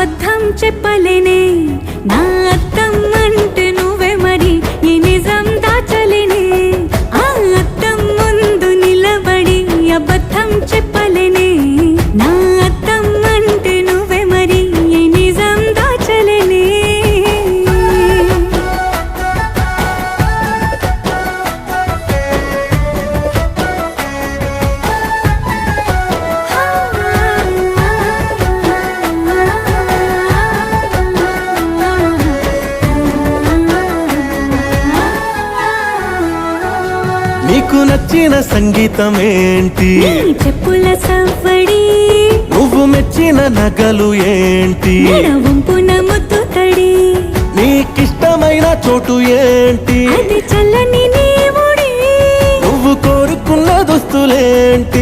అబద్ధం చెప్పలేనే నా అద్దం అంటే నువ్వే మరి ఈ నిజం దాచలేనే ఆ అద్దం ముందు నిలబడి అబద్ధం చెప్పలేనే నా అద్దం అంటే నువ్వే మరి ఈ నిజం దాచలేనే నీకు నచ్చిన సంగీతం ఏంటి చెప్పుల సవ్వడి నువ్వు మెచ్చిన నగలు ఏంటి వంపున ముత్తు తడి నీకిష్టమైన చోటు ఏంటి అది చల్లని నీ ఒడి నువ్వు కోరుకున్న దుస్తులేంటి